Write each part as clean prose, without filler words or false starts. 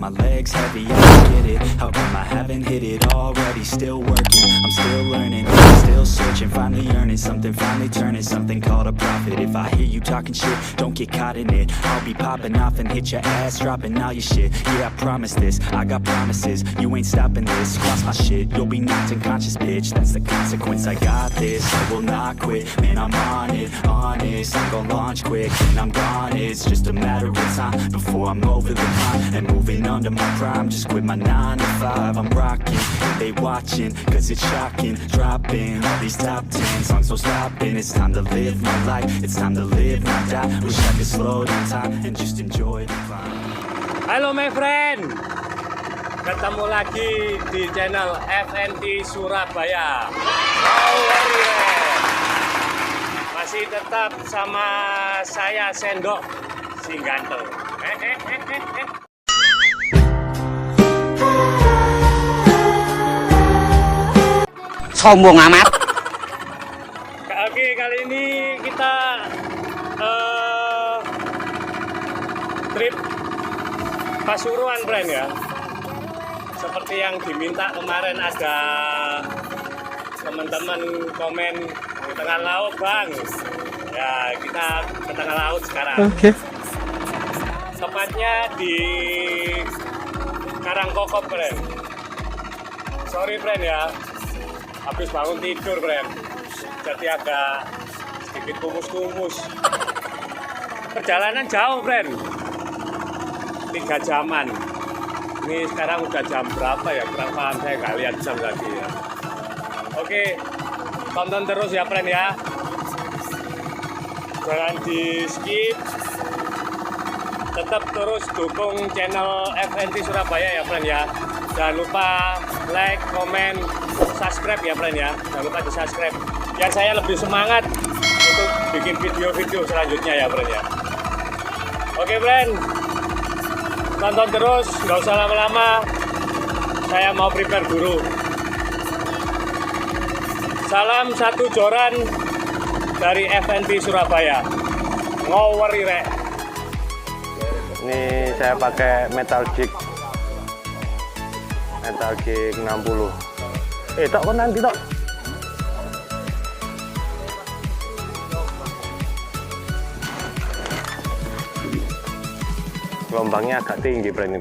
my legs heavy, I don't get it. How come I haven't hit it already? Still working, I'm still learning, still searching, finally earning something, finally turning something called a profit. If I hear you talking shit, don't get caught in it. I'll be popping off and hit your ass, dropping all your shit. Yeah, I promise this, I got promises, you ain't stopping this. Cross my shit, you'll be knocked unconscious, bitch. That's the consequence, I got this, I will not quit. Man, I'm on it, honest, I'm gon' launch quick, and I'm gone. It's just a matter of time before I'm over the line and moving under my prime. Just quit my 9 to 5, I'm rocking, they watching, cause it's shocking. Dropping all these top 10 songs, so stopping. It's time to live my life, it's time to live, not die. Wish I could slow down time and just enjoy the climb. Halo my friend, ketemu lagi di channel F&T Surabaya. Masih tetap sama saya Sendok si ganteng. Sombong amat. Oke, kali ini kita trip Pasuruan, pren ya. Seperti yang diminta kemarin, ada teman-teman komen di tengah laut, Bang. Ya, kita ke tengah laut sekarang. Oke. Tepatnya di Karangkokop, pren. Sorry, pren ya. Habis bangun tidur, pren. Jadi agak sedikit kumus-kumus. Perjalanan jauh, pren. 3 jaman. Ini sekarang udah jam berapa ya? Kurang paham, saya nggak lihat jam lagi ya. Oke, tonton terus ya, pren ya. Jangan di skip. Tetap terus dukung channel F&T Surabaya ya, pren ya. Jangan lupa like, komen, subscribe ya, pren ya. Jangan lupa di subscribe. Biar saya lebih semangat untuk bikin video-video selanjutnya ya, pren ya. Oke, pren. Tonton terus, nggak usah lama-lama. Saya mau prepare dulu. Salam satu joran dari F&T Surabaya. Nguweriiiii. Ini saya pakai metal jig 60. Tok kan nanti tok. Gelombangnya agak tinggi, pren.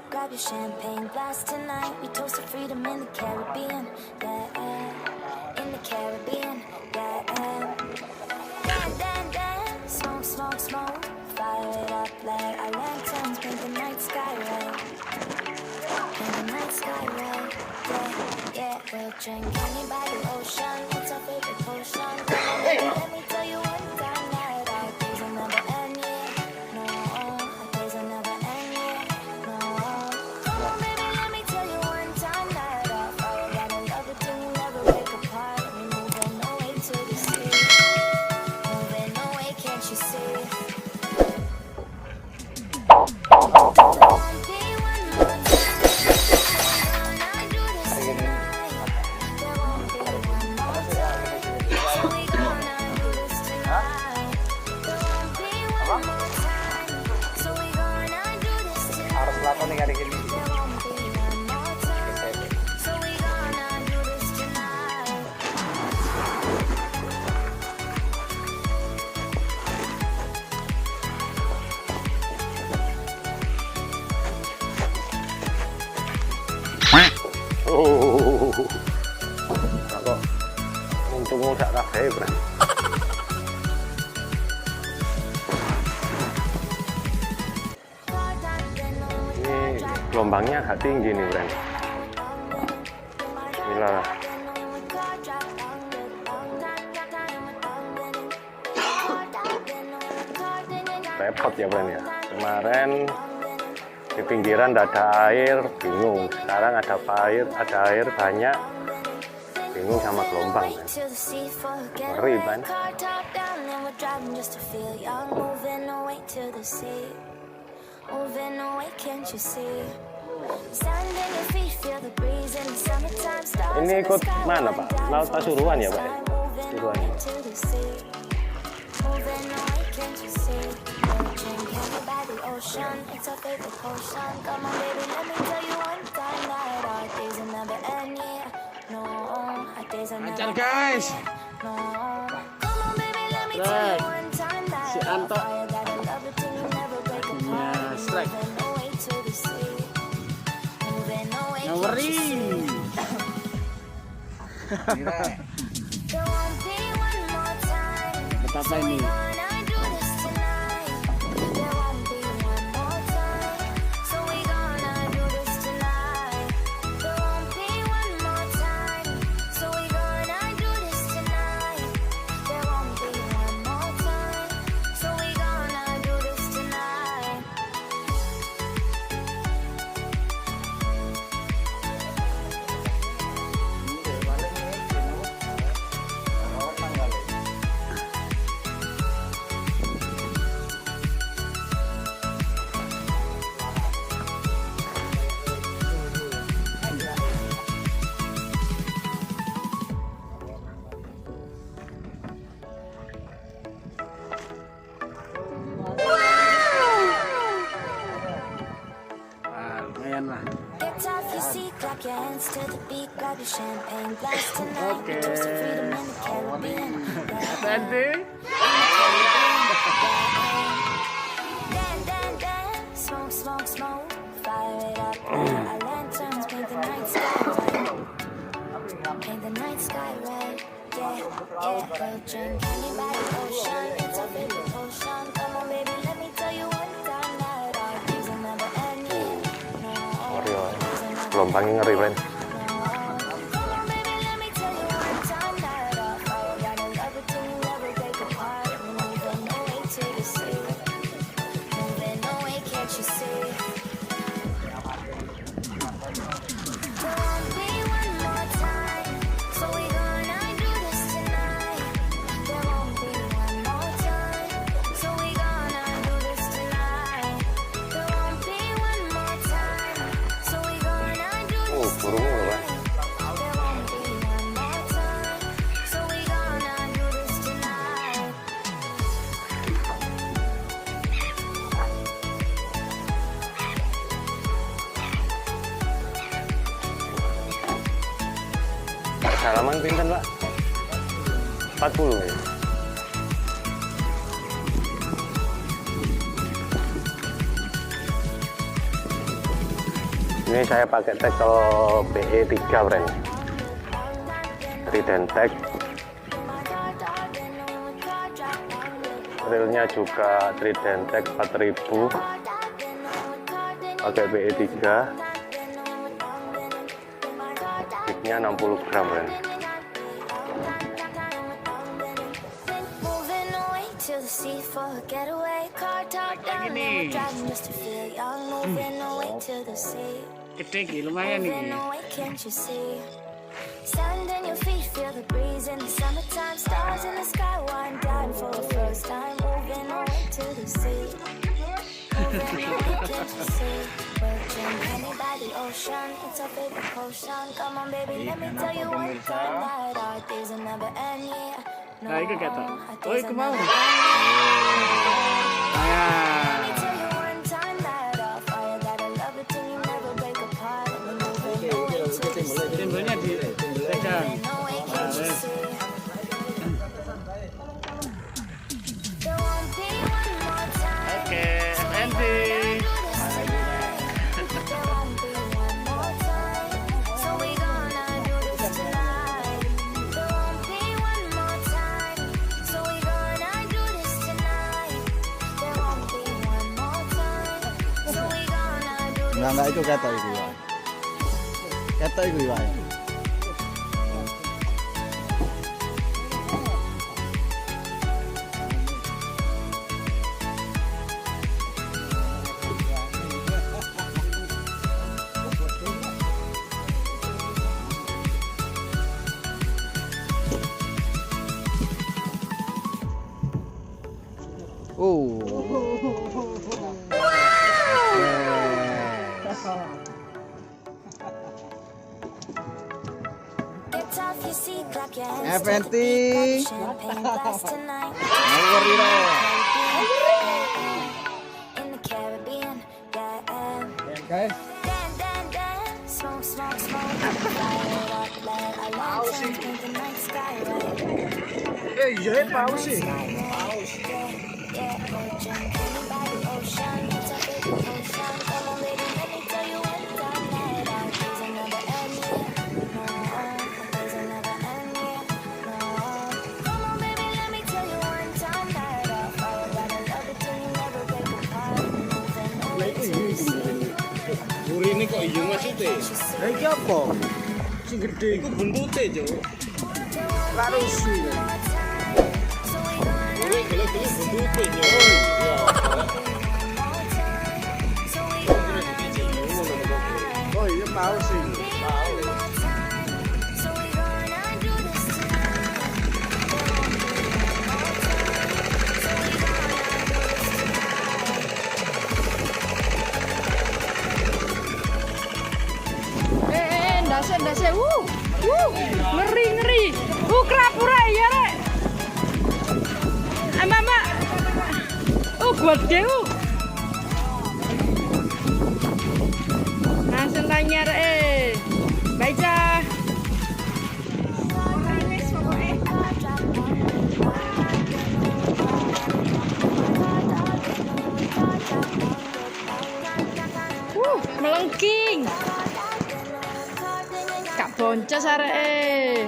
Grab your champagne glass tonight. We toast to freedom in the Caribbean, yeah. In the Caribbean, yeah. Dan, smoke, smoke, smoke. Fire it up, let our lanterns paint the night sky red. Paint the night sky red, yeah. We'll drink honey by the ocean. What's our favorite potion? Let me tell you one time that our days will never end, yeah. No, our days will never end, yeah. No. Come on, baby, let me tell you one time that our fire got a love it till we never break apart. We moving away to the sea. Moving away, can't you see? Kok untungmu sak kabeh, pren. Ini gelombangnya agak tinggi nih, pren. Bismillah. Repot ya, pren ya. Kemarin di pinggiran tidak ada air, bingung. Sekarang ada air banyak, bingung sama gelombang. Ngeri, kan? Ini ikut mana Pak? Laut Pasuruan ya Pak? Pasuruan. Lancar guys. Strike. Si Anto. Nah, strike. Nguweriiiii. Betapa ini. Oke. F&T. Gelombangnya ngeri Pren. Burung loh Pak. Salaman pinten Pak? 40 ya? Ini saya pakai tackle BE 3 Pren. Trident tag. Reelnya juga Trident tag 4000. Pakai BE 3. Bignya 60 gram Pren. Ini. Gede gitu, lumayan nih. Nah, itu kata. Oh, itu mau. Timbulnya dipegang. Oke, F&T. Enggak itu ketok itu ya. Ketok itu ya. F&T Nguweriiiii. Guys. Iya, paus sih. Ini kok iya maksudnya? Lah iki apa? Sing gede iku buntute, Cuk. Lah rusuh. Ini gele-gele buntute, Cuk. Oh iya paus sih. Ndase, ngeri, kerapura ya rek. Mama, gede langsung tanya baca. Melengking. Kak boncos areke.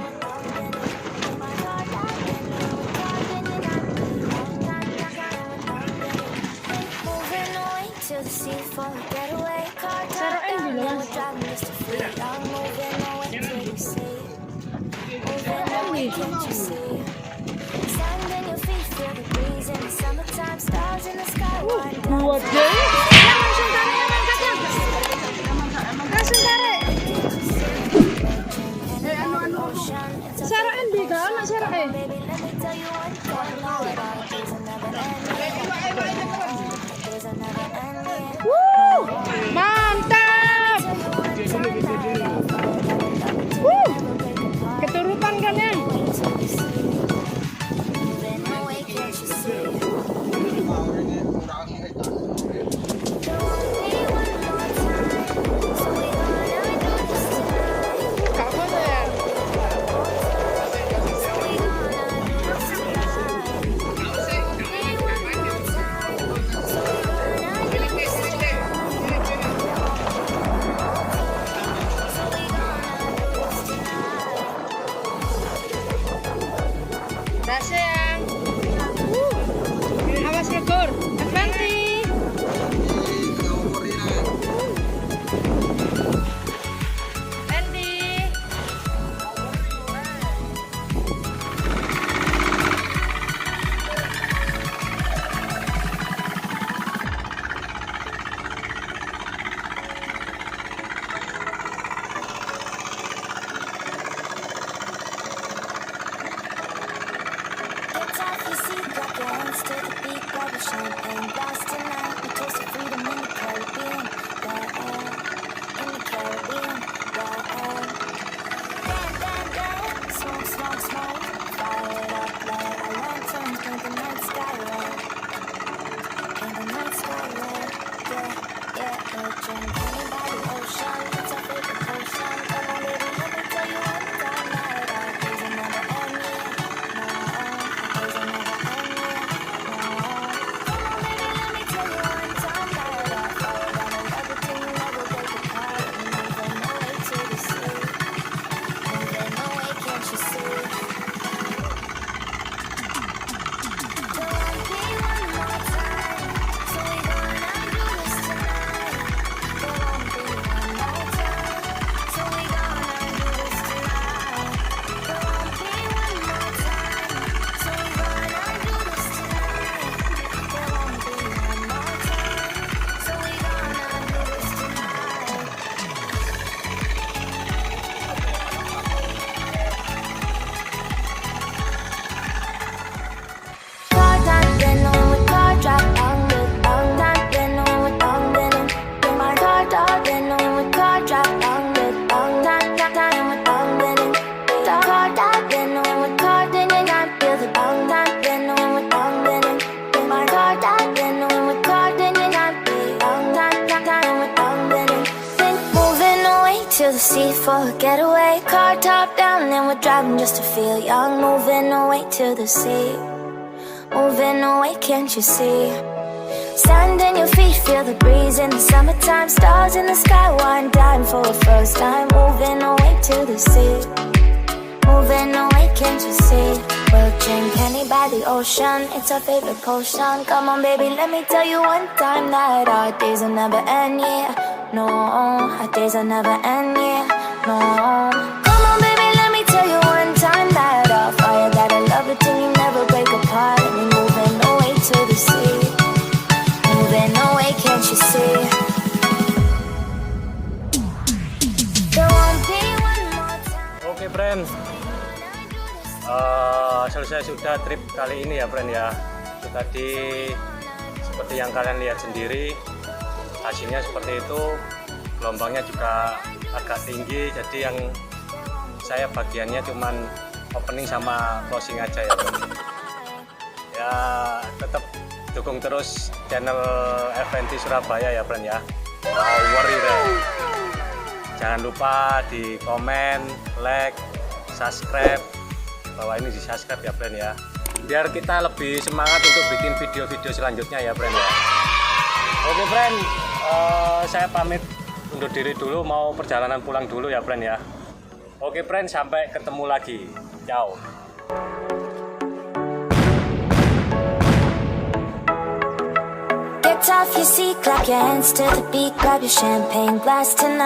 Buat deh. Langsung tarik angkatnya. Langsung tarik. Saraen bega anak saraen. Mantap. Keturupan kan ya? Awas legor, F&T. sea for a getaway. Car top down and we're driving just to feel young. Moving away to the sea. Moving away, can't you see? Sand in your feet, feel the breeze in the summertime. Stars in the sky, wine dime for a first time. Moving away to the sea. Moving away, can't you see? We'll drink honey by the ocean. It's our favorite potion. Come on, baby, let me tell you one time that our days will never end, yeah. No, our days will never end, yeah. No. Come on, baby, let me tell you one time that our fire got a love it till you never break apart. And we're moving away to the sea. Moving away, can't you see? There won't be one more time. Oke, pren. Selesai sudah trip kali ini ya, pren ya. Itu tadi seperti yang kalian lihat sendiri, hasilnya seperti itu. Gelombangnya juga agak tinggi, jadi yang saya bagiannya cuman opening sama closing aja ya, pren. Ya, tetap dukung terus channel F&T Surabaya ya, pren ya. Nguweriiiii. Jangan lupa di komen, like, subscribe. Bahwa ini di subscribe ya, pren ya, biar kita lebih semangat untuk bikin video-video selanjutnya ya, pren ya. Oke, pren, saya pamit undur diri dulu, mau perjalanan pulang dulu ya, pren ya. Oke, pren, sampai ketemu lagi. Ciao. Get off your seat, clap your hands to the beat, grab your champagne glass tonight.